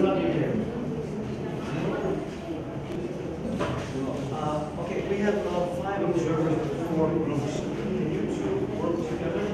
not be here. Okay, we have 5 observers with 4 groups. Can you two work together?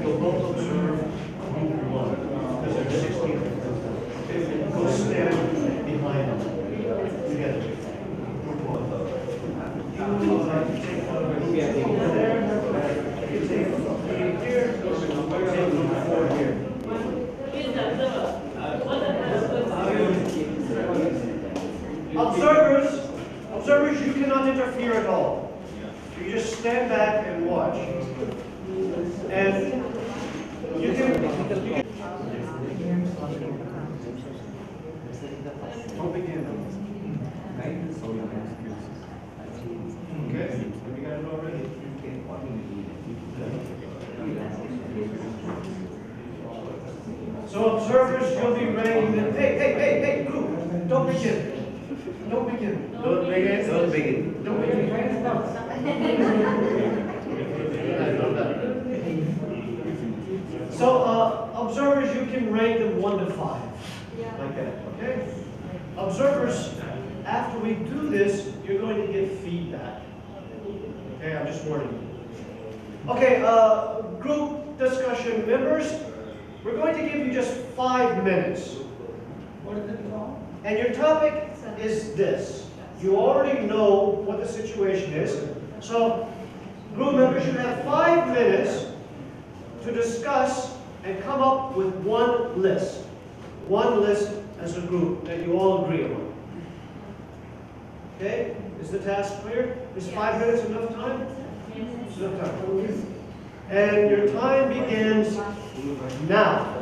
You'll both observe group 1 because there are 16 of them. Okay, go stand behind them together. Group 1. You take over there. You take 3 here. You take group 4 here. Observers, you cannot interfere at all. You just stand back and watch. And you can don't begin. Okay, you got it already? So observers, you'll be ready. Hey, group, don't begin. Don't begin. Don't begin. Don't begin. Don't begin. So observers, you can rank them 1 to 5. Like that, okay? Observers, after we do this, you're going to give feedback. Okay, I'm just warning you. Okay, group discussion members, we're going to give you just 5 minutes. What is it called? And your topic is this. You already know what the situation is. So, group members, you have 5 minutes to discuss and come up with one list. One list as a group that you all agree on. Okay? Is the task clear? Is 5 minutes enough time? It's enough time. And your time begins now.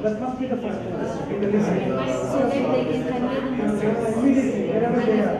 That must be the first one. In the list. So that they can convey the message. Immediately, wherever they are.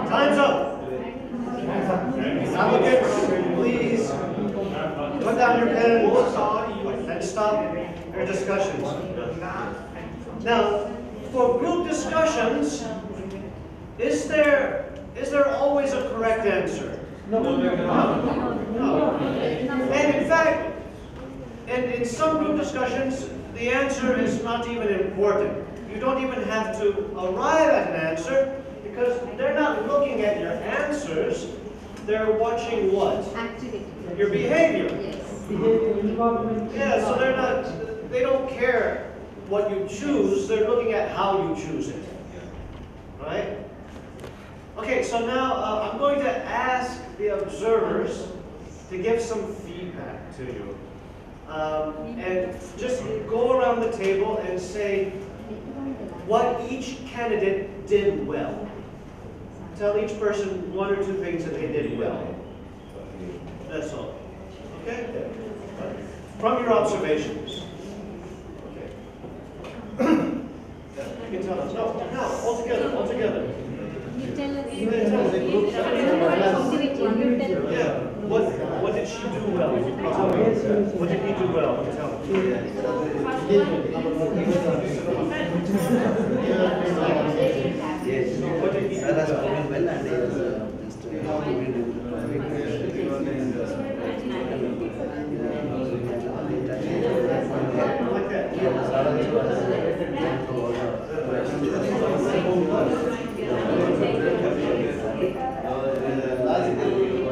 Time's up. Applicants, please put down your pen and stop your discussions. Now, for group discussions, is there always a correct answer? No. No. And in fact, in some group discussions, the answer is not even important. You don't even have to arrive at an answer because they're not looking at your answers. They're watching what? Activity. Your behavior. Yes. Yeah, so they don't care what you choose. They're looking at how you choose it. Right? Okay, so now I'm going to ask the observers to give some feedback to you. And just go around the table and say what each candidate did well. Tell each person one or two things that they did well. That's all. Okay? From your observations. Okay. You can tell us. No, all together, all together. You tell us. You tell us. Individually, you tell. Yeah. What did she do well? What did he do well? Tell Yes. What did he do Sir has well? performed well and he has just Like that.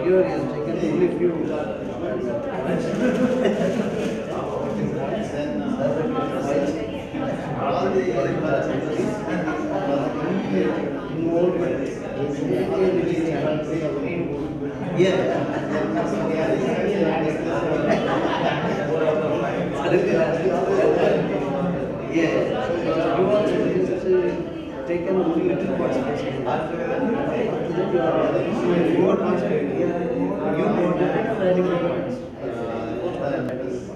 Here he has taken only few taken only little parts. You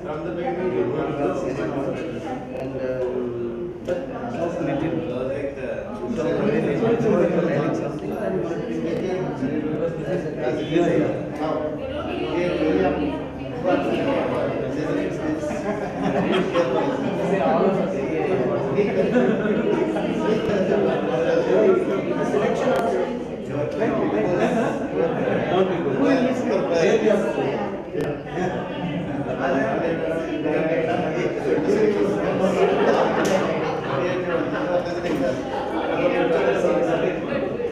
from the beginning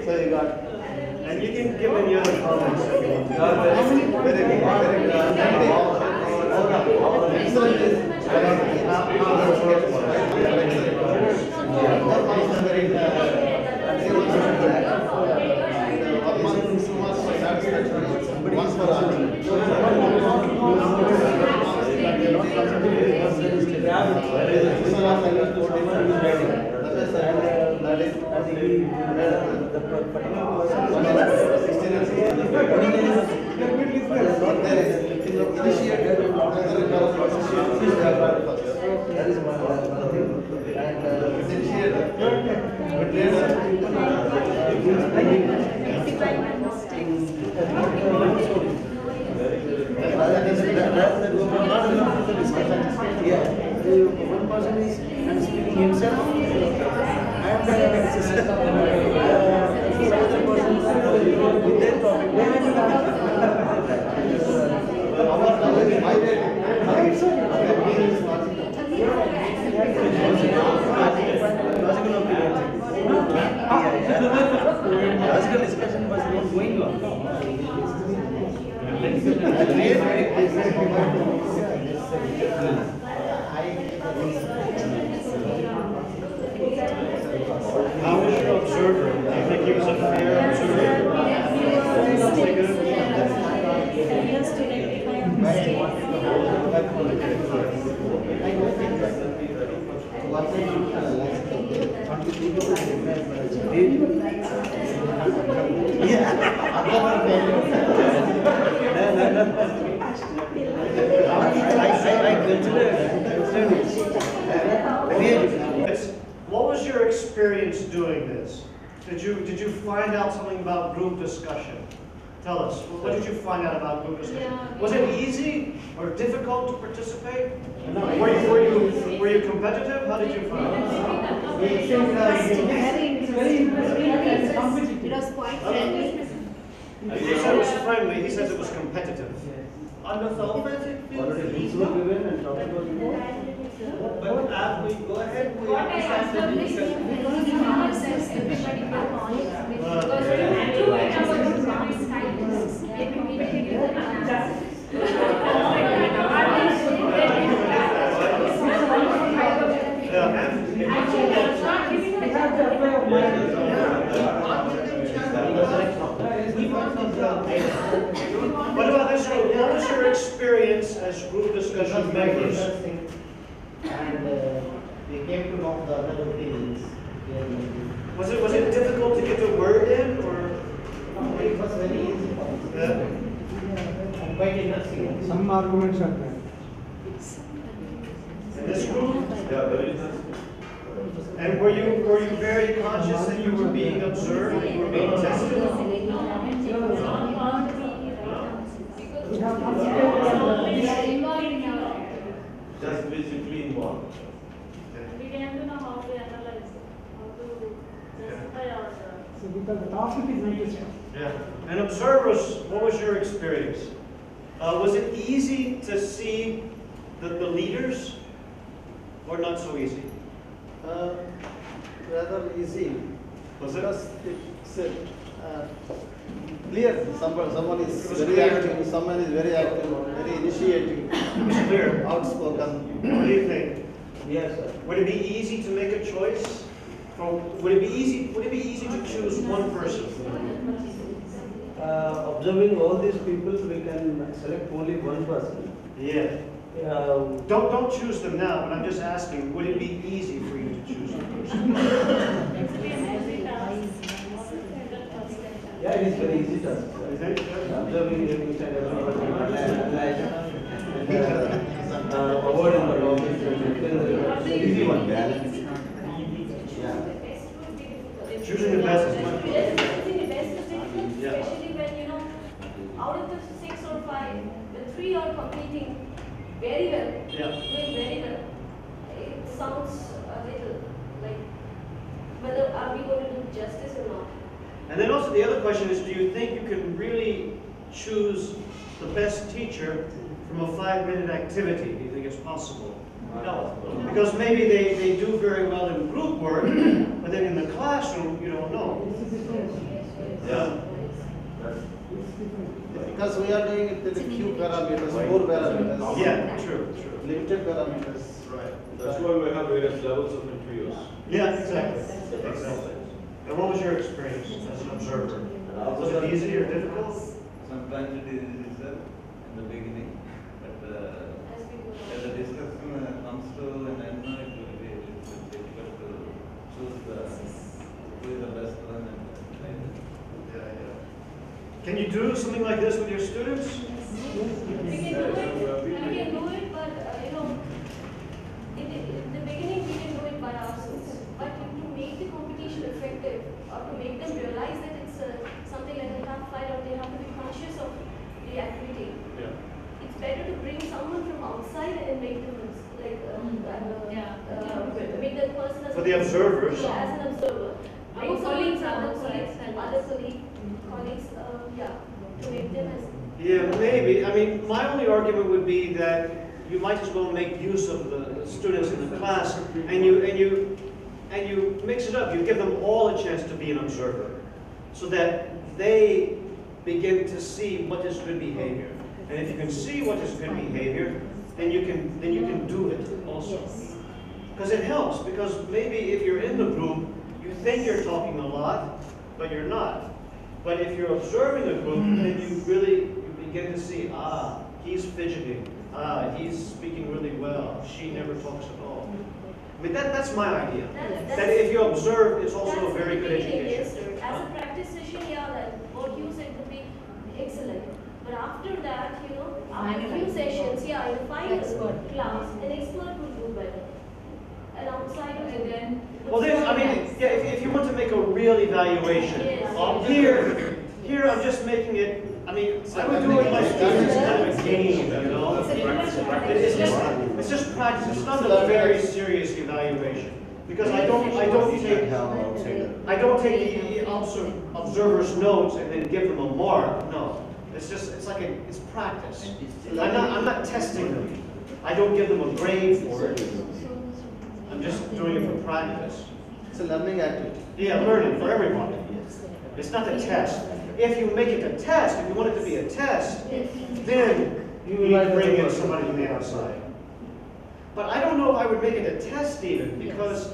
So you got, and you can give any other comments if you want to. Very one person is speaking himself and the person with their topic. Discussion was not going on. How was your observer? Do you think he was a fair observer? What was your experience doing this? Did you find out something about group discussion? Tell us. What did you find out about group discussion? Was it easy or difficult to participate? Were you competitive? How did you find it? It was quite friendly. You said it was friendly. He says it was competitive. On the surface, it feels easy. But as we go ahead, we What I understand the observed is discussion. because in our sense, everybody will point because our style is they communicate with What about this group? What was your experience as group discussion Because very members. interesting. And we came to know the other opinions. Was it difficult to get the word in, or? It was very easy for us. Yeah. And quite interesting. Some arguments are there. In this group? Yeah, very interesting. And were you very conscious that you were being observed, you were being tested? We have participated Just basically involved. We came to know how to analyze it, how to justify our. so because the topic is interesting. Yeah. And observers, what was your experience? Was it easy to see the leaders, or not so easy? Rather easy. Was it? Because it's clear. Someone is It was very clear. active, someone is very active, very initiating, It was clear. outspoken. What do you think? Yes, sir. Would it be easy to make a choice? Or would it be easy to choose one person? Observing all these people, we can select only one person. Yeah. Don't choose them now, but I'm just asking, would it be easy for you to choose one person? Yeah, it is very easy task. You think? Observing each and everyone, avoiding the topics, easy one. Choosing the best is much Yes, easier. choosing the best is difficult, Yeah. especially when, out of the 6 or 5, the 3 are competing very well, Yeah. doing very well. It sounds a little like, whether are we going to do justice or not? And then also the other question is, do you think you can really choose the best teacher from a 5-minute activity? Do you think it's possible? No. Because maybe they do very well in group work, but then in the classroom, you don't know. Yeah. Because we are doing it with a few parameters, more parameters. Yeah, true. Limited parameters. Right. That's why we have various levels of interviews. Yeah, exactly. Exactly. And what was your experience as an observer? Was it easy or difficult? Sometimes it is easy, sir, in the beginning, but As we go as the discussion comes to an end, it will be a little bit difficult to choose who is the best one and like that. Yeah. Can you do something like this with your students? We can do it, but in the beginning we can do it by ourselves. But to make the competition effective, or to make them realize that it's something like a tough fight, or they have to be conscious of the activity, Yeah. it's better to bring someone from outside and make them make that person as For the observers. Yeah, as an observer. Our Bring someone colleagues from are outside, outside. other colleagues, to make them as. Yeah, maybe. I mean, my only argument would be that you might as well make use of the students in the class, and you mix it up. You give them all a chance to be an observer, so that they begin to see what is good behavior. And if you can see what is good behavior, then you can do it also. Because it helps. Because maybe if you're in the group, you think you're talking a lot, but you're not. But if you're observing a group, then you begin to see, he's fidgeting, he's speaking really well, she never talks at all. I mean, that's my idea. That if you observe, it's also a very good education. As a practice session, like what you said would be excellent. But after that, after a few sessions, in the final class, an expert will do better. An outsider will then. Well, then, I mean, yeah, if you want to make a real evaluation, Yes. here I'm just making it, I mean, I would do it with my students kind of a game, It's just practice. It's not a very serious evaluation. Because I don't take the observer's notes and then give them a mark. No. It's practice. I'm not testing them. I don't give them a grade for it. I'm just doing it for practice. It's a learning activity. Yeah, learning for everybody. It's not a test. If you make it a test, if you want it to be a test, then you bring in somebody from the outside. But I don't know if I would make it a test even, because,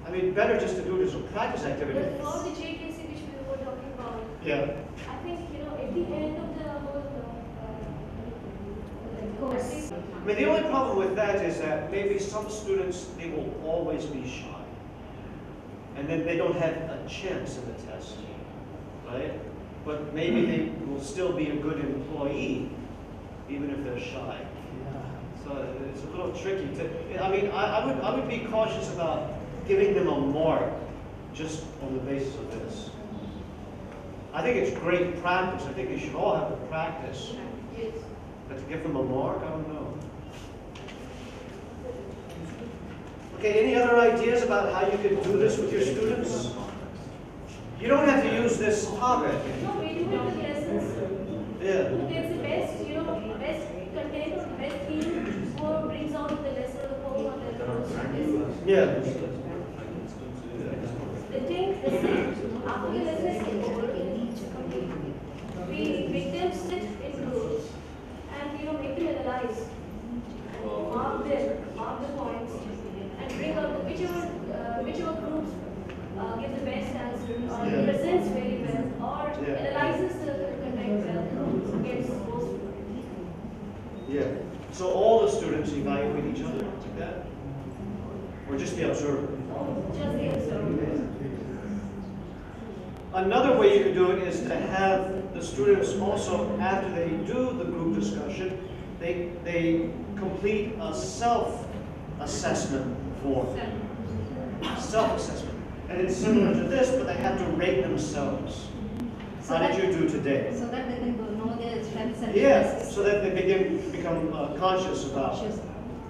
I mean, better just to do it as a practice activity. But for the JKC which we were talking about, Yeah. I think, at the end of the whole mean, the only problem with that is that maybe some students, they will always be shy. And then they don't have a chance in the test, right? But maybe they will still be a good employee, even if they're shy. So it's a little tricky to, I mean, I would be cautious about giving them a mark just on the basis of this. I think it's great practice. I think you should all have the practice. Yes. But to give them a mark, I don't know. Okay, any other ideas about how you could do this with your students? You don't have to use this topic. No, we do it with lessons. Yeah. Who gets the best, best content or best theme, or brings out the lesson or the poem or the Yeah. the thing, the thing, after the lesson is over, we make them sit in groups and make them analyze, mark the points, and bring out whichever groups give the best answer or presents very well or analyzes the content well gets most. Yeah. So all the students evaluate each other like that? Or just the observer? Just the observer. Another way you could do it is to have the students also, after they do the group discussion, they complete a self-assessment form. Self-assessment. And it's similar to this, but they have to rate themselves. So How did you do today? So that they can know their strengths and Yeah, weaknesses. so that they become conscious about it. Conscious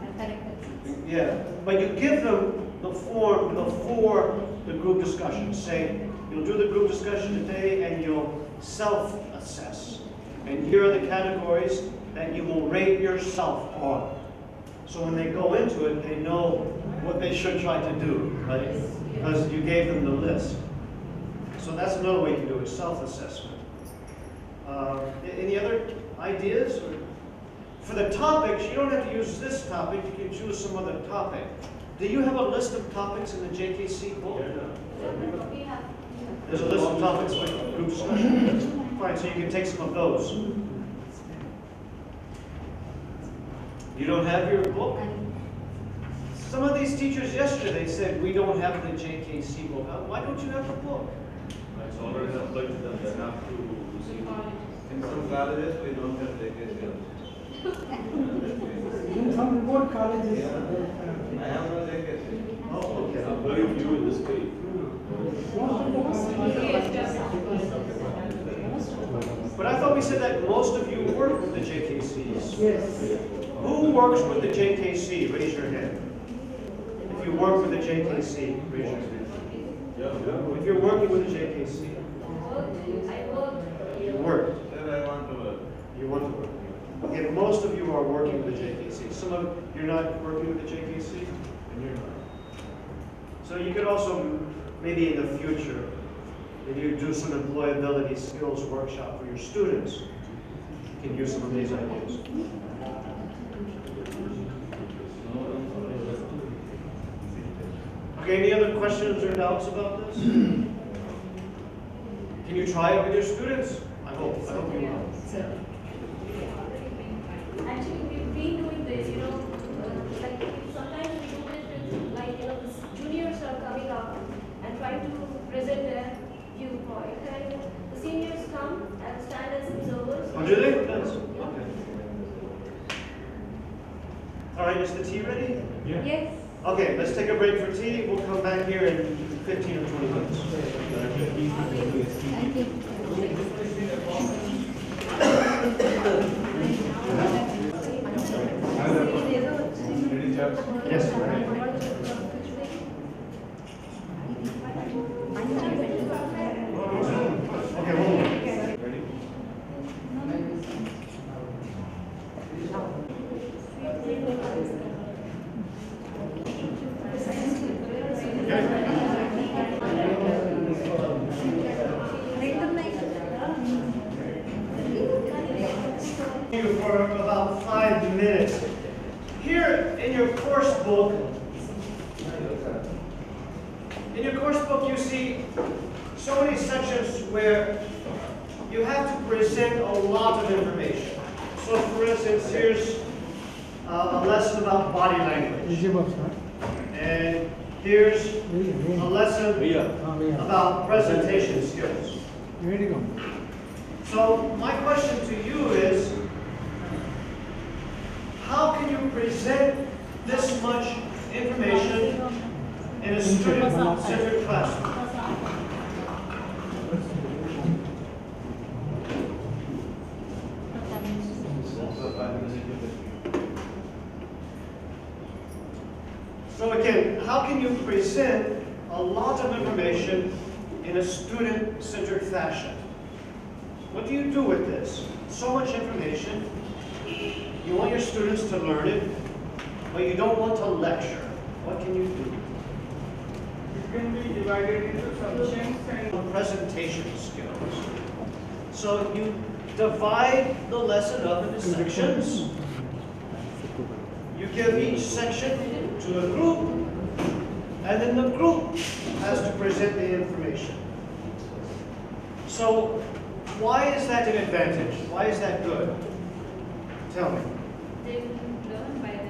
and characteristics. Yeah, but you give them the form before the group discussion. Say, you'll do the group discussion today and you'll self-assess. And here are the categories that you will rate yourself on. So when they go into it, they know what they should try to do, right? Because you gave them the list. So that's another way you can do it, self-assessment. Any other ideas? For the topics, you don't have to use this topic, you can choose some other topic. Do you have a list of topics in the JKC book? We have. There's a list of topics for group discussion. Fine, so you can take some of those. You don't have your book? Some of these teachers yesterday said, we don't have the JKC book. Why don't you have the book? It's already applied to them, they have to receive it. In some colleges, we don't have JKC. In some remote colleges. I have no JKC. Oh, okay. I'm very few in this state. But I thought we said that most of you work with the JKCs. Yes. Who works with the JKC? Raise your hand. If you work with the JKC, raise your hand. If you're working with the JKC, I worked. you work. Then I want to work. You want to work. Okay, most of you are working with the JKC. Some of you're not working with the JKC, and you're not. So you could also, maybe in the future, if you do some employability skills workshop for your students, you can use some of these ideas. Okay, any other questions or doubts about this? Can you try it with your students? I hope you will. Actually, we've been doing this, like sometimes we do it with, like, the juniors are coming up and trying to present their viewpoint, and the seniors come and stand as observers. Oh, do they? Yes. Okay. All right, is the tea ready? Yes. Okay, let's take a break for tea. We'll come back here in 15 or 20 minutes. Thank you. Yes, right. Okay, one more. Ready? You for about 5 minutes. Here in your course book, you see so many sections where you have to present a lot of information. So for instance, here's a lesson about body language. Easy box, huh? And here's a lesson about presentation skills. Very good. So my question to you is, how can you present this much information in a student-centered classroom? So again, how can you present a lot of information in a student-centered fashion? What do you do with this? So much information. You want your students to learn it, but you don't want to lecture. What can you do? It can be divided into sections and Presentation skills. So you divide the lesson up into sections. You give each section to a group, and then the group has to present the information. So why is that an advantage? Why is that good? Tell me. They will learn by